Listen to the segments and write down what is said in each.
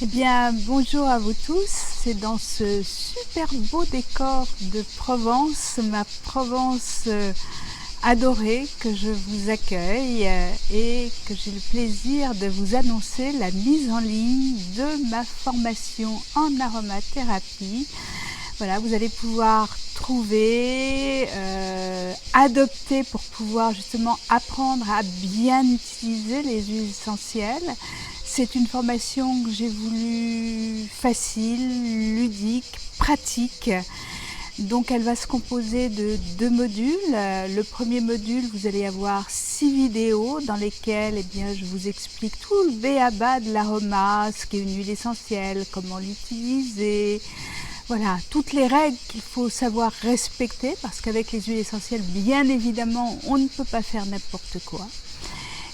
Eh bien, bonjour à vous tous. C'est dans ce super beau décor de Provence, ma Provence adorée, que je vous accueille et que j'ai le plaisir de vous annoncer la mise en ligne de ma formation en aromathérapie. Voilà, vous allez pouvoir trouver, adopter pour pouvoir justement apprendre à bien utiliser les huiles essentielles. C'est une formation que j'ai voulu facile, ludique, pratique. Donc elle va se composer de 2 modules. Le premier module, vous allez avoir 6 vidéos dans lesquelles je vous explique tout le b.a.-ba de l'aroma, ce qu'est une huile essentielle, comment l'utiliser. Voilà, toutes les règles qu'il faut savoir respecter, parce qu'avec les huiles essentielles, bien évidemment, on ne peut pas faire n'importe quoi.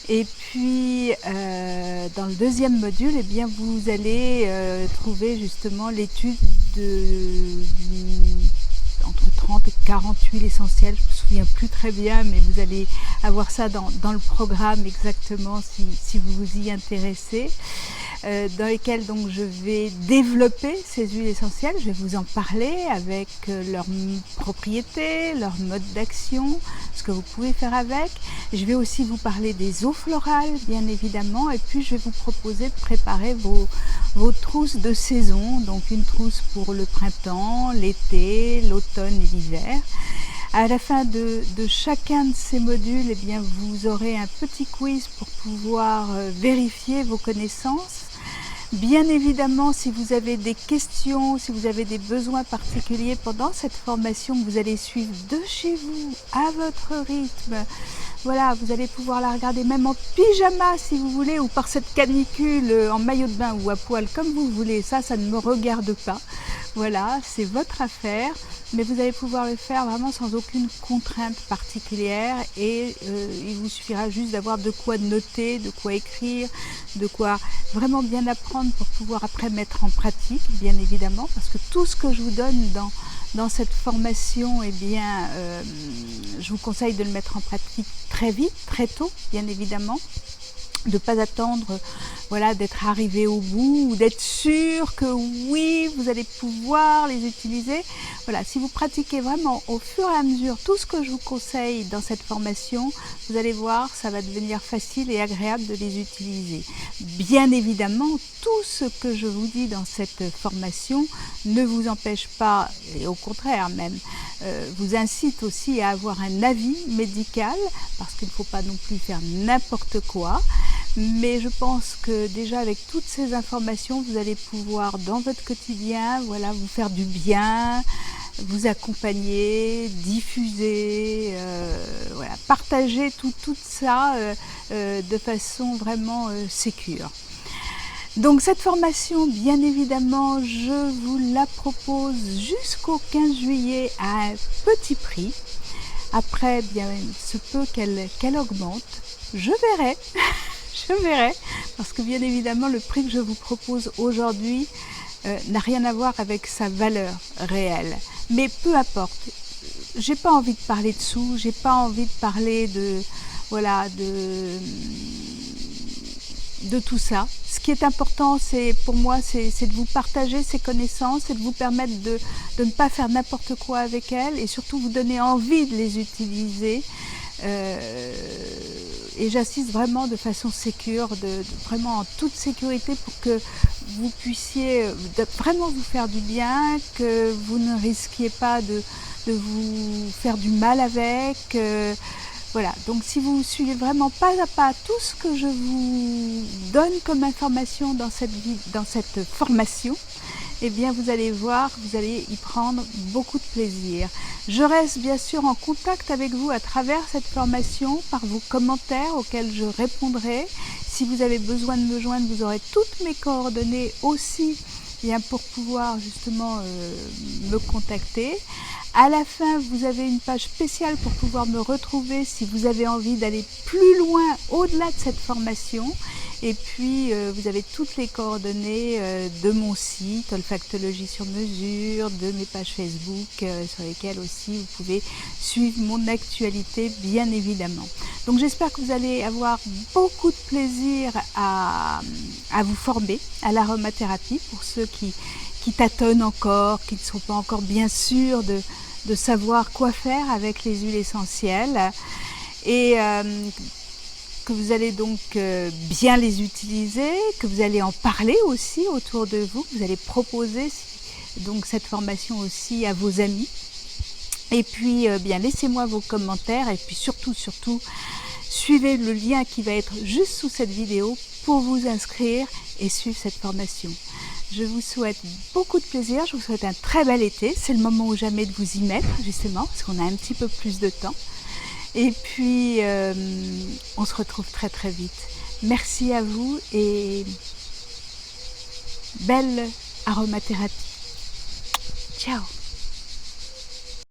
Et puis, dans le deuxième module, vous allez trouver justement l'étude entre 30 et 40 huiles essentielles. Je ne me souviens plus très bien, mais vous allez avoir ça dans le programme exactement si vous vous y intéressez. Dans lesquelles donc je vais développer ces huiles essentielles. Je vais vous en parler avec leurs propriétés, leur mode d'action, ce que vous pouvez faire avec. Je vais aussi vous parler des eaux florales, bien évidemment, et puis je vais vous proposer de préparer vos trousses de saison, donc une trousse pour le printemps, l'été, l'automne et l'hiver. À la fin de chacun de ces modules, vous aurez un petit quiz pour pouvoir vérifier vos connaissances. Bien évidemment, si vous avez des questions, si vous avez des besoins particuliers pendant cette formation que vous allez suivre de chez vous, à votre rythme, voilà, vous allez pouvoir la regarder même en pyjama si vous voulez, ou par cette canicule en maillot de bain ou à poil comme vous voulez. Ça ne me regarde pas. Voilà, c'est votre affaire, mais vous allez pouvoir le faire vraiment sans aucune contrainte particulière et il vous suffira juste d'avoir de quoi noter, de quoi écrire, de quoi vraiment bien apprendre pour pouvoir après mettre en pratique, bien évidemment, parce que tout ce que je vous donne dans cette formation, je vous conseille de le mettre en pratique très vite, très tôt, bien évidemment. De ne pas attendre d'être arrivé au bout ou d'être sûr que oui, vous allez pouvoir les utiliser. Voilà, si vous pratiquez vraiment au fur et à mesure tout ce que je vous conseille dans cette formation, vous allez voir, ça va devenir facile et agréable de les utiliser. Bien évidemment, tout ce que je vous dis dans cette formation ne vous empêche pas, et au contraire même, vous incite aussi à avoir un avis médical, parce qu'il ne faut pas non plus faire n'importe quoi. Mais je pense que déjà avec toutes ces informations, vous allez pouvoir dans votre quotidien, vous faire du bien, vous accompagner, diffuser, partager tout ça de façon vraiment sécure. Donc cette formation, bien évidemment, je vous la propose jusqu'au 15 juillet à un petit prix. Après, il se peut qu'elle augmente. Je verrai. Je verrai, parce que bien évidemment, le prix que je vous propose aujourd'hui n'a rien à voir avec sa valeur réelle. Mais peu importe, j'ai pas envie de parler de sous, j'ai pas envie de parler de tout ça. Ce qui est important, pour moi, c'est de vous partager ces connaissances et de vous permettre de ne pas faire n'importe quoi avec elles et surtout vous donner envie de les utiliser. Et j'insiste vraiment de façon sécure, vraiment en toute sécurité pour que vous puissiez vraiment vous faire du bien, que vous ne risquiez pas de vous faire du mal avec. Voilà, donc si vous suivez vraiment pas à pas tout ce que je vous donne comme information dans cette formation, vous allez voir, vous allez y prendre beaucoup de plaisir. Je reste bien sûr en contact avec vous à travers cette formation, par vos commentaires auxquels je répondrai. Si vous avez besoin de me joindre, vous aurez toutes mes coordonnées aussi pour pouvoir justement me contacter. À la fin, vous avez une page spéciale pour pouvoir me retrouver si vous avez envie d'aller plus loin au-delà de cette formation. Et puis, vous avez toutes les coordonnées de mon site, Olfactologie sur mesure, de mes pages Facebook, sur lesquelles aussi vous pouvez suivre mon actualité, bien évidemment. Donc, j'espère que vous allez avoir beaucoup de plaisir à vous former à l'aromathérapie, pour ceux qui tâtonnent encore, qui ne sont pas encore bien sûrs de savoir quoi faire avec les huiles essentielles. Et que vous allez donc bien les utiliser, que vous allez en parler aussi autour de vous, que vous allez proposer donc cette formation aussi à vos amis. Et puis bien laissez-moi vos commentaires et puis surtout suivez le lien qui va être juste sous cette vidéo pour vous inscrire et suivre cette formation. Je vous souhaite beaucoup de plaisir, je vous souhaite un très bel été, c'est le moment ou jamais de vous y mettre justement parce qu'on a un petit peu plus de temps. Et puis, on se retrouve très très vite. Merci à vous et belle aromathérapie. Ciao!